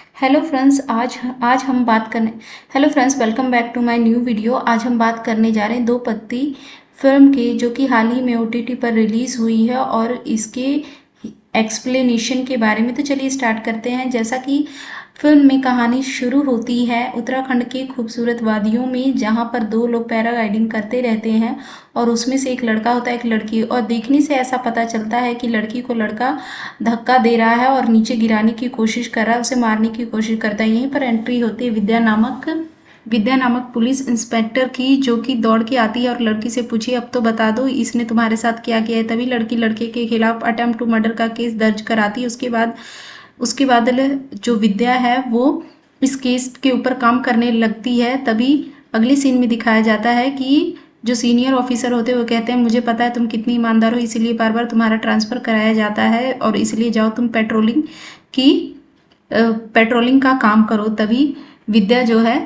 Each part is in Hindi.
हेलो फ्रेंड्स आज हम बात करने hello friends, welcome back to my new video. आज हम बात करने जा रहे हैं दो पत्ती फिल्म की, जो कि हाल ही में ओटीटी पर रिलीज़ हुई है और इसके एक्सप्लेनेशन के बारे में। तो चलिए स्टार्ट करते हैं। जैसा कि फिल्म में कहानी शुरू होती है उत्तराखंड के खूबसूरत वादियों में, जहां पर दो लोग पैराग्लाइडिंग करते रहते हैं और उसमें से एक लड़का होता है एक लड़की, और देखने से ऐसा पता चलता है कि लड़की को लड़का धक्का दे रहा है और नीचे गिराने की कोशिश कर रहा है, उसे मारने की कोशिश करता है। यहीं पर एंट्री होती है विद्या नामक पुलिस इंस्पेक्टर की, जो कि दौड़ के आती है और लड़की से पूछी, अब तो बता दो इसने तुम्हारे साथ क्या किया है। तभी लड़की लड़के के खिलाफ अटेम्प्ट टू मर्डर का केस दर्ज कराती है। उसके बाद जो विद्या है वो इस केस के ऊपर काम करने लगती है। तभी अगले सीन में दिखाया जाता है कि जो सीनियर ऑफिसर होते हैं वो कहते हैं, मुझे पता है तुम कितनी ईमानदार हो, इसीलिए बार बार तुम्हारा ट्रांसफ़र कराया जाता है और इसलिए जाओ तुम की पेट्रोलिंग का काम करो। तभी विद्या जो है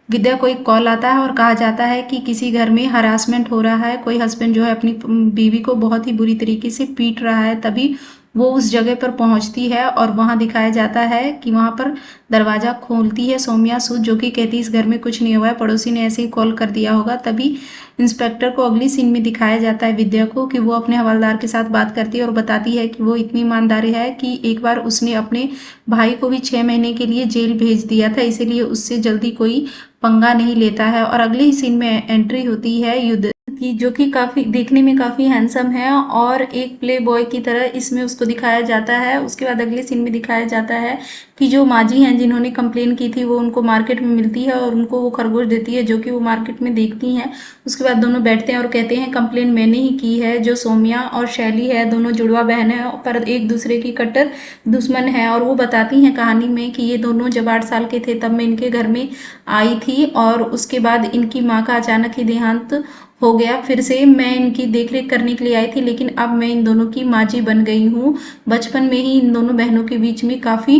विद्या को एक कॉल आता है और कहा जाता है कि किसी घर में हरासमेंट हो रहा है, कोई हस्बैंड जो है अपनी बीवी को बहुत ही बुरी तरीके से पीट रहा है। तभी वो उस जगह पर पहुंचती है और वहां दिखाया जाता है कि वहां पर दरवाज़ा खोलती है सौम्या सूद, जो कि कहती है इस घर में कुछ नहीं हुआ है, पड़ोसी ने ऐसे ही कॉल कर दिया होगा। तभी इंस्पेक्टर को अगली सीन में दिखाया जाता है विद्या को कि वो अपने हवलदार के साथ बात करती है और बताती है कि वो इतनी ईमानदार है कि एक बार उसने अपने भाई को भी 6 महीने के लिए जेल भेज दिया था, इसीलिए उससे जल्दी कोई पंगा नहीं लेता है। और अगले ही सीन में एंट्री होती है युद्ध की, जो कि काफ़ी देखने में काफ़ी हैंडसम है और एक प्ले बॉय की तरह इसमें उसको दिखाया जाता है। उसके बाद अगले सीन में दिखाया जाता है कि जो माजी हैं जिन्होंने कंप्लेन की थी वो उनको मार्केट में मिलती है और उनको वो खरगोश देती है, जो कि वो मार्केट में देखती हैं। उसके बाद दोनों बैठते हैं और कहते हैं कंप्लेन मैंने ही की है। जो सौम्या और शैली है दोनों जुड़वा बहन है पर एक दूसरे की कट्टर दुश्मन है, और वो बताती हैं कहानी में कि ये दोनों जब 8 साल के थे तब मैं इनके घर में आई थी और उसके बाद इनकी माँ का अचानक ही देहांत हो गया। फिर से मैं इनकी देखरेख करने के लिए आई थी, लेकिन अब मैं इन दोनों की माजी बन गई हूँ। बचपन में ही इन दोनों बहनों के बीच में काफ़ी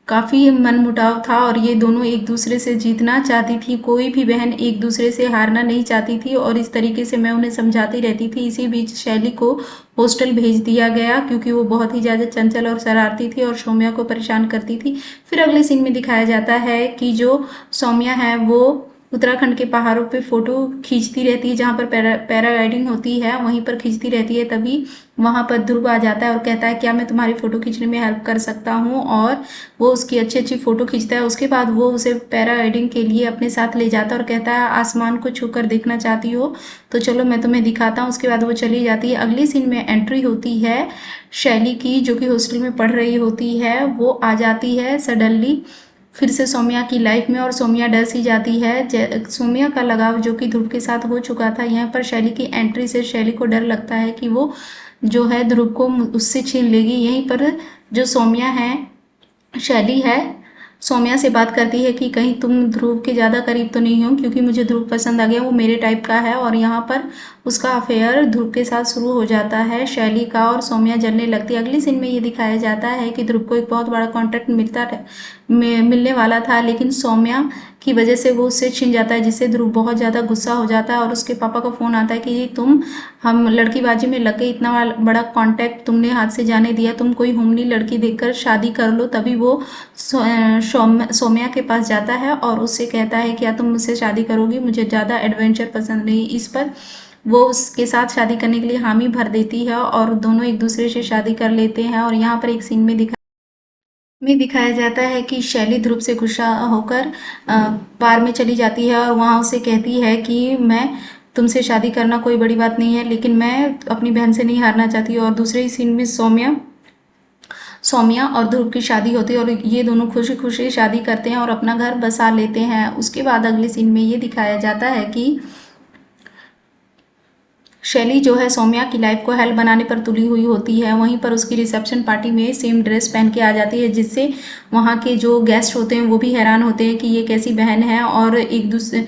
काफ़ी मनमुटाव था और ये दोनों एक दूसरे से जीतना चाहती थी। कोई भी बहन एक दूसरे से हारना नहीं चाहती थी और इस तरीके से मैं उन्हें समझाती रहती थी। इसी बीच शैली को हॉस्टल भेज दिया गया क्योंकि वो बहुत ही ज़्यादा चंचल और शरारती थी और सौम्या को परेशान करती थी। फिर अगले सीन में दिखाया जाता है कि जो सौम्या है वो उत्तराखंड के पहाड़ों पे फोटो खींचती रहती है, जहाँ पर पैराग्लाइडिंग होती है वहीं पर खींचती रहती है। तभी वहाँ पर ध्रुव आ जाता है और कहता है क्या मैं तुम्हारी फ़ोटो खींचने में हेल्प कर सकता हूँ, और वो उसकी अच्छी अच्छी फ़ोटो खींचता है। उसके बाद वो उसे पैराग्लाइडिंग के लिए अपने साथ ले जाता है और कहता है आसमान को छूकर देखना चाहती हो तो चलो मैं तुम्हें दिखाता हूँ। उसके बाद वो चली जाती है। अगली सीन में एंट्री होती है शैली की, जो कि हॉस्टल में पढ़ रही होती है। वो आ जाती है सडनली फिर से सौम्या की लाइफ में और सौम्या डर सी जाती है। सौम्या का लगाव जो कि ध्रुव के साथ हो चुका था, यहाँ पर शैली की एंट्री से शैली को डर लगता है कि वो जो है ध्रुव को उससे छीन लेगी। यहीं पर जो सौम्या है शैली है सौम्या से बात करती है कि कहीं तुम ध्रुव के ज़्यादा करीब तो नहीं हो, क्योंकि मुझे ध्रुव पसंद आ गया, वो मेरे टाइप का है। और यहाँ पर उसका अफेयर ध्रुव के साथ शुरू हो जाता है शैली का और सौम्या जलने लगती है। अगली सीन में ये दिखाया जाता है कि ध्रुव को एक बहुत बड़ा कॉन्ट्रैक्ट मिलने वाला था, लेकिन सौम्या की वजह से वो उससे छिन जाता है, जिससे ध्रुव बहुत ज़्यादा गुस्सा हो जाता है और उसके पापा का फ़ोन आता है कि तुम हम लड़कीबाजी में लग गए, इतना बड़ा कॉन्टैक्ट तुमने हाथ से जाने दिया, तुम कोई होमली लड़की देखकर शादी कर लो। तभी वो सौम्या के पास जाता है और उससे कहता है क्या तुम मुझसे शादी करोगी, मुझे ज़्यादा एडवेंचर पसंद नहीं। इस पर वो उसके साथ शादी करने के लिए हामी भर देती है और दोनों एक दूसरे से शादी कर लेते हैं। और यहाँ पर एक सीन में दिखाया जाता है कि शैली ध्रुव से गुस्सा होकर बार में चली जाती है और वहाँ उसे कहती है कि मैं तुमसे शादी करना कोई बड़ी बात नहीं है, लेकिन मैं अपनी बहन से नहीं हारना चाहती। और दूसरे ही सीन में सौम्या सौम्या और ध्रुव की शादी होती है और ये दोनों खुशी खुशी शादी करते हैं और अपना घर बसा लेते हैं। उसके बाद अगले सीन में ये दिखाया जाता है कि शैली जो है सौम्या की लाइफ को हेल बनाने पर तुली हुई होती है। वहीं पर उसकी रिसेप्शन पार्टी में सेम ड्रेस पहन के आ जाती है, जिससे वहाँ के जो गेस्ट होते हैं वो भी हैरान होते हैं कि ये कैसी बहन है, और एक दूसरे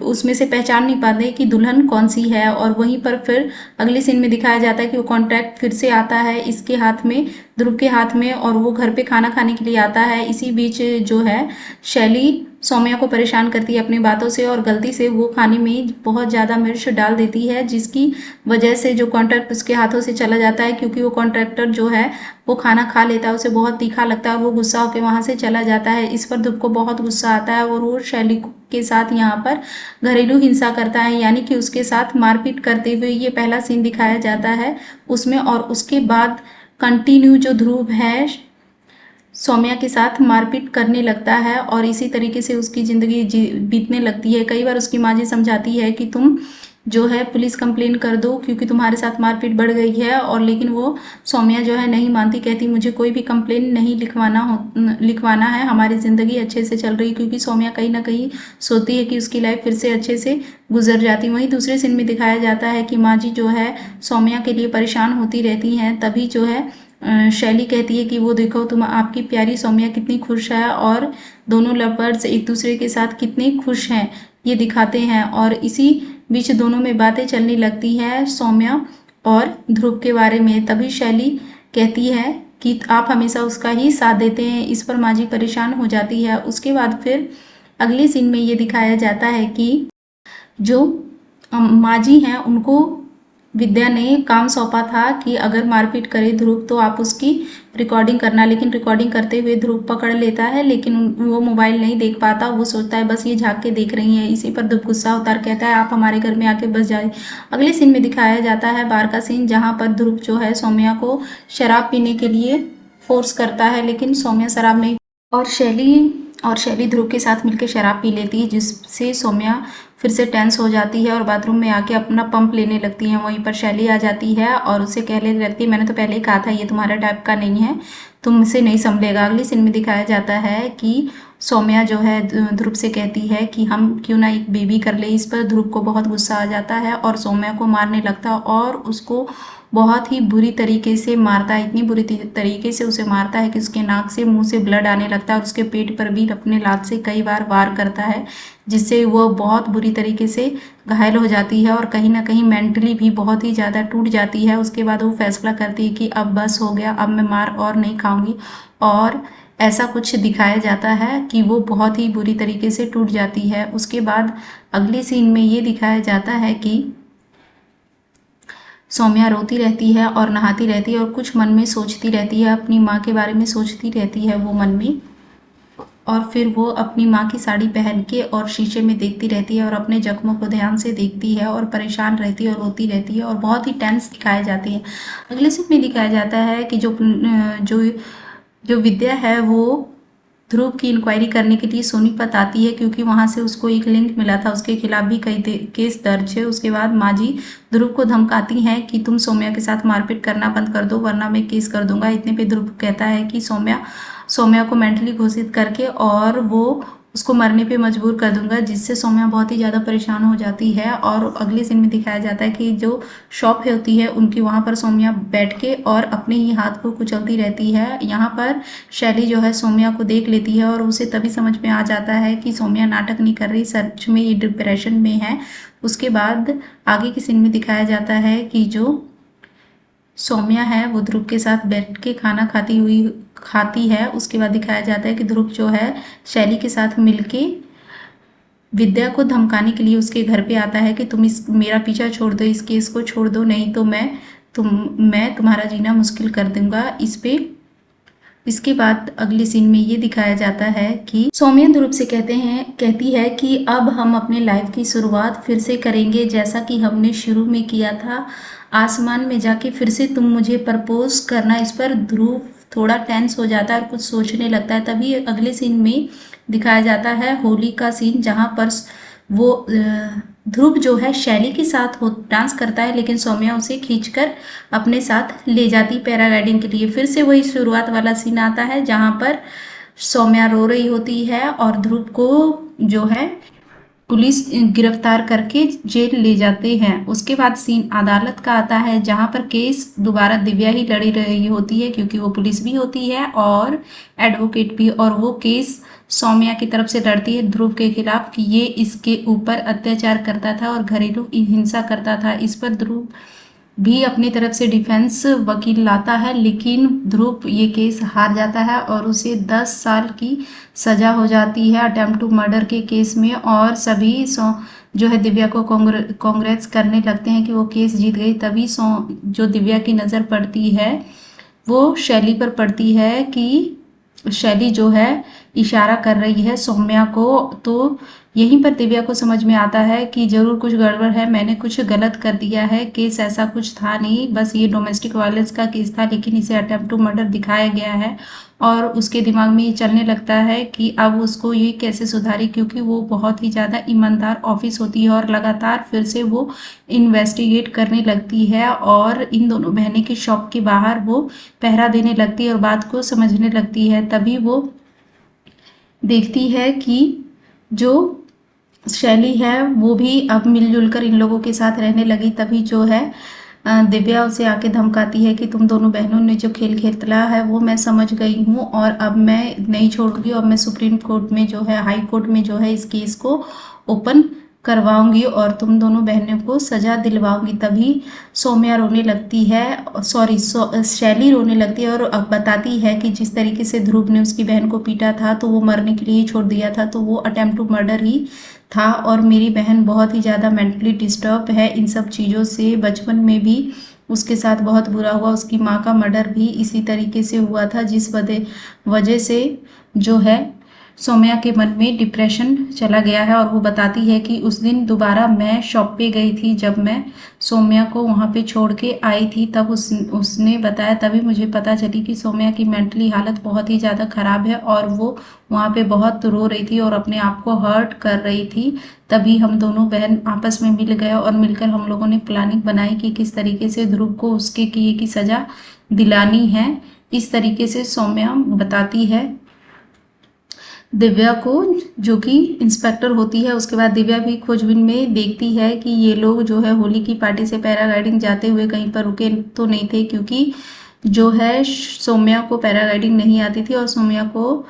उसमें से पहचान नहीं पाते कि दुल्हन कौन सी है। और वहीं पर फिर अगले सीन में दिखाया जाता है कि वो कॉन्ट्रैक्ट फिर से आता है इसके हाथ में, ध्रुव के हाथ में, और वो घर पे खाना खाने के लिए आता है। इसी बीच जो है शैली सौम्या को परेशान करती है अपनी बातों से और गलती से वो खाने में बहुत ज़्यादा मिर्च डाल देती है, जिसकी वजह से जो कॉन्ट्रैक्ट उसके हाथों से चला जाता है, क्योंकि वो कॉन्ट्रैक्टर जो है वो खाना खा लेता है, उसे बहुत तीखा लगता है और वो गुस्सा होकर वहाँ से चला जाता है। इस पर ध्रुव को बहुत गुस्सा आता है और वो शैली के साथ यहाँ पर घरेलू हिंसा करता है, यानी कि उसके साथ मारपीट करते हुए ये पहला सीन दिखाया जाता है उसमें। और उसके बाद कंटिन्यू जो ध्रुव है सौम्या के साथ मारपीट करने लगता है और इसी तरीके से उसकी ज़िंदगी बीतने लगती है। कई बार उसकी माँ जी समझाती है कि तुम जो है पुलिस कंप्लेन कर दो क्योंकि तुम्हारे साथ मारपीट बढ़ गई है, और लेकिन वो सौम्या जो है नहीं मानती, कहती मुझे कोई भी कंप्लेन नहीं लिखवाना है, हमारी ज़िंदगी अच्छे से चल रही। क्योंकि सौम्या कहीं ना कहीं सोचती है कि उसकी लाइफ फिर से अच्छे से गुजर जाती। वहीं दूसरे सीन में दिखाया जाता है कि माँ जी जो है सौम्या के लिए परेशान होती रहती हैं। तभी जो है शैली कहती है कि वो देखो तुम आपकी प्यारी सौम्या कितनी खुश है और दोनों लवर्स एक दूसरे के साथ कितने खुश हैं ये दिखाते हैं। और इसी बीच दोनों में बातें चलने लगती है सौम्या और ध्रुव के बारे में। तभी शैली कहती है कि आप हमेशा उसका ही साथ देते हैं। इस पर माँ जी परेशान हो जाती है। उसके बाद फिर अगले सीन में ये दिखाया जाता है कि जो माँ जी हैं उनको विद्या ने काम सौंपा था कि अगर मारपीट करे ध्रुव तो आप उसकी रिकॉर्डिंग करना, लेकिन रिकॉर्डिंग करते हुए ध्रुव पकड़ लेता है, लेकिन वो मोबाइल नहीं देख पाता। वो सोचता है बस ये झांक के देख रही है। इसी पर ध्रुव गुस्सा होता है, कहता है आप हमारे घर में आके बस जाए। अगले सीन में दिखाया जाता है बार का सीन, जहाँ पर ध्रुव जो है सौम्या को शराब पीने के लिए फोर्स करता है, लेकिन सौम्या शराब नहीं और शैली ध्रुव के साथ मिलकर शराब पी लेती है, जिससे सौम्या फिर से टेंस हो जाती है और बाथरूम में आके अपना पंप लेने लगती है। वहीं पर शैली आ जाती है और उसे कहने लगती है मैंने तो पहले ही कहा था ये तुम्हारा टाइप का नहीं है, तुमसे नहीं संभलेगा। अगली सीन में दिखाया जाता है कि सौम्या जो है ध्रुव से कहती है कि हम क्यों ना एक बेबी कर ले। इस पर ध्रुव को बहुत गुस्सा आ जाता है और सौम्या को मारने लगता है और उसको बहुत ही बुरी तरीके से मारता है। इतनी बुरी तरीके से उसे मारता है कि उसके नाक से मुंह से ब्लड आने लगता है और उसके पेट पर भी अपने लात से कई बार वार करता है, जिससे वो बहुत बुरी तरीके से घायल हो जाती है और कहीं ना कहीं मेंटली भी बहुत ही ज़्यादा टूट जाती है। उसके बाद वो फैसला करती है कि अब बस हो गया, अब मैं मार और नहीं खाऊंगी। और ऐसा कुछ दिखाया जाता है कि वो बहुत ही बुरी तरीके से टूट जाती है। उसके बाद अगले सीन में ये दिखाया जाता है कि सौम्या रोती रहती है और नहाती रहती है और कुछ मन में सोचती रहती है, अपनी माँ के बारे में सोचती रहती है वो मन में। और फिर वो अपनी माँ की साड़ी पहन के और शीशे में देखती रहती है और अपने जख्मों को ध्यान से देखती है और परेशान रहती है और रोती रहती है और बहुत ही टेंस दिखाई जाती है। अगले सीन में दिखाया जाता है कि जो जो विद्या है वो ध्रुव की इंक्वायरी करने के लिए सोनीपत आती है, क्योंकि वहां से उसको एक लिंक मिला था, उसके खिलाफ भी कई केस दर्ज है। उसके बाद माँ जी ध्रुव को धमकाती हैं कि तुम सौम्या के साथ मारपीट करना बंद कर दो वरना मैं केस कर दूंगा। इतने पे ध्रुव कहता है कि सौम्या को मेंटली घोषित करके और वो उसको मरने पे मजबूर कर दूंगा, जिससे सौम्या बहुत ही ज़्यादा परेशान हो जाती है। और अगले सीन में दिखाया जाता है कि जो शॉप होती है उनकी, वहाँ पर सौम्या बैठ के और अपने ही हाथ को कुचलती रहती है। यहाँ पर शैली जो है सौम्या को देख लेती है और उसे तभी समझ में आ जाता है कि सौम्या नाटक नहीं कर रही, सच में ये डिप्रेशन में है। उसके बाद आगे के सीन में दिखाया जाता है कि जो सौम्या है वो ध्रुव के साथ बैठ के खाना खाती है। उसके बाद दिखाया जाता है कि ध्रुव जो है शैली के साथ मिलके विद्या को धमकाने के लिए उसके घर पे आता है कि तुम मेरा पीछा छोड़ दो, इस केस को छोड़ दो, नहीं तो मैं तुम्हारा जीना मुश्किल कर दूंगा इस पे। इसके बाद अगले सीन में ये दिखाया जाता है कि सौम्या ध्रुव से कहती है कि अब हम अपने लाइफ की शुरुआत फिर से करेंगे जैसा कि हमने शुरू में किया था, आसमान में जाके फिर से तुम मुझे प्रपोज करना। इस पर ध्रुव थोड़ा टेंस हो जाता है और कुछ सोचने लगता है। तभी अगले सीन में दिखाया जाता है होली का सीन, जहाँ पर वो ध्रुव जो है शैली के साथ डांस करता है, लेकिन सौम्या उसे खींचकर अपने साथ ले जाती पैराग्लाइडिंग के लिए। फिर से वही शुरुआत वाला सीन आता है जहाँ पर सौम्या रो रही होती है और ध्रुव को जो है पुलिस गिरफ्तार करके जेल ले जाते हैं। उसके बाद सीन अदालत का आता है, जहां पर केस दोबारा दिव्या ही लड़ी रही होती है, क्योंकि वो पुलिस भी होती है और एडवोकेट भी, और वो केस सौम्या की तरफ से लड़ती है ध्रुव के खिलाफ कि ये इसके ऊपर अत्याचार करता था और घरेलू हिंसा करता था। इस पर ध्रुव भी अपनी तरफ से डिफेंस वकील लाता है, लेकिन ध्रुव ये केस हार जाता है और उसे 10 साल की सज़ा हो जाती है अटेम्प्ट टू मर्डर के केस में। और सभी जो है दिव्या को कांग्रेस करने लगते हैं कि वो केस जीत गई। तभी जो दिव्या की नज़र पड़ती है वो शैली पर पड़ती है कि शैली जो है इशारा कर रही है सौम्या को। तो यहीं पर दिव्या को समझ में आता है कि ज़रूर कुछ गड़बड़ है, मैंने कुछ गलत कर दिया है, केस ऐसा कुछ था नहीं, बस ये डोमेस्टिक वायलेंस का केस था, लेकिन इसे अटेम्प्ट टू मर्डर दिखाया गया है। और उसके दिमाग में ये चलने लगता है कि अब उसको ये कैसे सुधारे, क्योंकि वो बहुत ही ज़्यादा ईमानदार ऑफिस होती है और लगातार फिर से वो इन्वेस्टिगेट करने लगती है और इन दोनों बहनें की शॉप के बाहर वो पहरा देने लगती है और बात को समझने लगती है। तभी वो देखती है कि जो शैली है वो भी अब मिलजुल कर इन लोगों के साथ रहने लगी। तभी जो है दिव्या उसे आके धमकाती है कि तुम दोनों बहनों ने जो खेल खेला है वो मैं समझ गई हूँ और अब मैं नहीं छोड़ूंगी और मैं सुप्रीम कोर्ट में जो है, हाई कोर्ट में जो है इस केस को ओपन करवाऊंगी और तुम दोनों बहनों को सजा दिलवाऊंगी। तभी सौम्या रोने लगती है, सॉरी शैली रोने लगती है और अब बताती है कि जिस तरीके से ध्रुव ने उसकी बहन को पीटा था तो वो मरने के लिए ही छोड़ दिया था, तो वो अटेम्प्ट टू मर्डर ही था। और मेरी बहन बहुत ही ज़्यादा मेंटली डिस्टर्ब है इन सब चीज़ों से, बचपन में भी उसके साथ बहुत बुरा हुआ, उसकी माँ का मर्डर भी इसी तरीके से हुआ था, जिस वजह से जो है सौम्या के मन में डिप्रेशन चला गया है। और वो बताती है कि उस दिन दोबारा मैं शॉप पे गई थी, जब मैं सौम्या को वहाँ पे छोड़ के आई थी, तब उसने बताया, तभी मुझे पता चली कि सौम्या की मेंटली हालत बहुत ही ज़्यादा ख़राब है और वो वहाँ पे बहुत रो रही थी और अपने आप को हर्ट कर रही थी। तभी हम दोनों बहन आपस में मिल गए और मिलकर हम लोगों ने प्लानिंग बनाई कि किस तरीके से ध्रुव को उसके किए की सज़ा दिलानी है। इस तरीके से सौम्या बताती है दिव्या को, जो कि इंस्पेक्टर होती है। उसके बाद दिव्या भी खोजबीन में देखती है कि ये लोग जो है होली की पार्टी से पैराग्लाइडिंग जाते हुए कहीं पर रुके तो नहीं थे, क्योंकि जो है सौम्या को पैराग्लाइडिंग नहीं आती थी और सौम्या को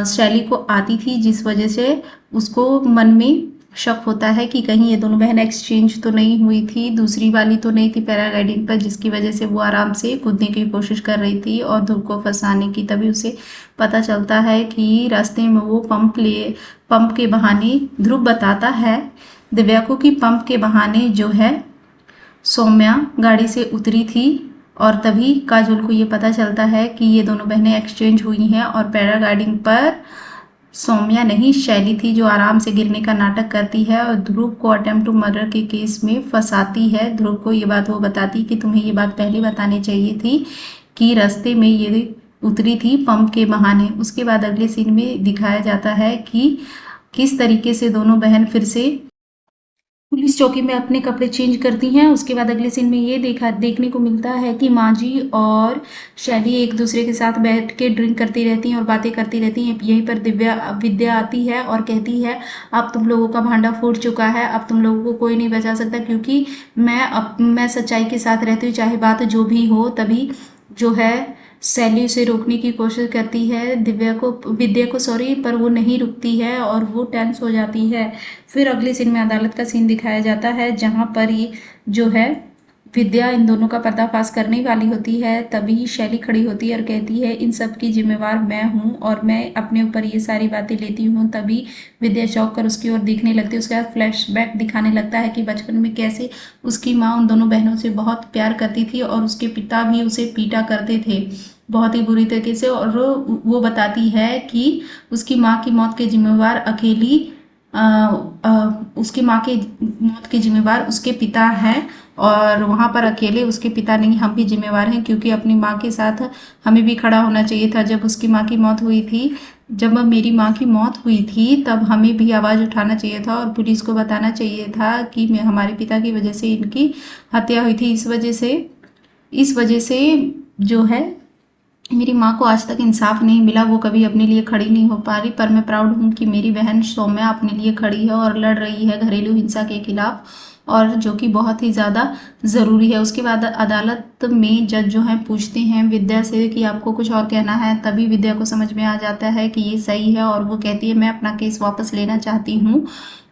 शैली को आती थी, जिस वजह से उसको मन में शक होता है कि कहीं ये दोनों बहन एक्सचेंज तो नहीं हुई थी, दूसरी वाली तो नहीं थी पैराग्लाइडिंग पर, जिसकी वजह से वो आराम से कूदने की कोशिश कर रही थी और ध्रुव को फंसाने की। तभी उसे पता चलता है कि रास्ते में वो पंप के बहाने, ध्रुव बताता है दिव्या को कि पंप के बहाने जो है सौम्या गाड़ी से उतरी थी। और तभी काजोल को ये पता चलता है कि ये दोनों बहनें एक्सचेंज हुई हैं और पैराग्लाइडिंग पर सौम्या नहीं शैली थी, जो आराम से गिरने का नाटक करती है और ध्रुव को अटेम्प्ट टू मर्डर के केस में फंसाती है। ध्रुव को ये बात वो बताती कि तुम्हें ये बात पहले बतानी चाहिए थी कि रास्ते में ये उतरी थी पंप के बहाने। उसके बाद अगले सीन में दिखाया जाता है कि किस तरीके से दोनों बहन फिर से पुलिस चौकी में अपने कपड़े चेंज करती हैं। उसके बाद अगले सीन में ये देखने को मिलता है कि माजी और शैली एक दूसरे के साथ बैठ के ड्रिंक करती रहती हैं और बातें करती रहती हैं। यहीं पर विद्या आती है और कहती है, अब तुम लोगों का भांडा फूट चुका है, अब तुम लोगों को कोई नहीं बचा सकता, क्योंकि मैं सच्चाई के साथ रहती हूँ, चाहे बात जो भी हो। तभी जो है शैली उसे रोकने की कोशिश करती है विद्या को सॉरी, पर वो नहीं रुकती है और वो टेंस हो जाती है। फिर अगले सीन में अदालत का सीन दिखाया जाता है, जहाँ पर ये जो है विद्या इन दोनों का पर्दाफाश करने वाली होती है। तभी शैली खड़ी होती है और कहती है, इन सब की जिम्मेवार मैं हूँ और मैं अपने ऊपर ये सारी बातें लेती हूँ। तभी विद्या चौंक कर उसकी ओर देखने लगती है। उसके बाद फ्लैशबैक दिखाने लगता है कि बचपन में कैसे उसकी माँ उन दोनों बहनों से बहुत प्यार करती थी और उसके पिता भी उसे पीटा करते थे बहुत ही बुरी तरीके से। और वो बताती है कि उसकी माँ की मौत के जिम्मेवार अकेली उसकी माँ के मौत के जिम्मेवार उसके पिता हैं और वहाँ पर अकेले उसके पिता नहीं, हम भी जिम्मेवार हैं, क्योंकि अपनी माँ के साथ हमें भी खड़ा होना चाहिए था। जब उसकी माँ की मौत हुई थी, जब मेरी माँ की मौत हुई थी, तब हमें भी आवाज़ उठाना चाहिए था और पुलिस को बताना चाहिए था कि हमारे पिता की वजह से इनकी हत्या हुई थी। इस वजह से जो है मेरी माँ को आज तक इंसाफ नहीं मिला, वो कभी अपने लिए खड़ी नहीं हो पा रही, पर मैं प्राउड हूँ कि मेरी बहन सौम्या अपने लिए खड़ी है और लड़ रही है घरेलू हिंसा के खिलाफ। और जो कि बहुत ही ज़्यादा ज़रूरी है। उसके बाद अदालत में जज जो हैं पूछते हैं विद्या से कि आपको कुछ और कहना है, तभी विद्या को समझ में आ जाता है कि ये सही है और वो कहती है मैं अपना केस वापस लेना चाहती हूँ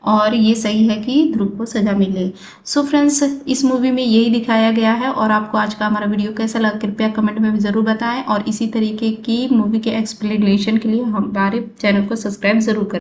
और ये सही है कि ध्रुव को सज़ा मिले। सो फ्रेंड्स, इस मूवी में यही दिखाया गया है और आपको आज का हमारा वीडियो कैसा लगा कृपया कमेंट में ज़रूर बताएं और इसी तरीके की मूवी के एक्सप्लेनेशन के लिए हमारे चैनल को सब्सक्राइब ज़रूर करें।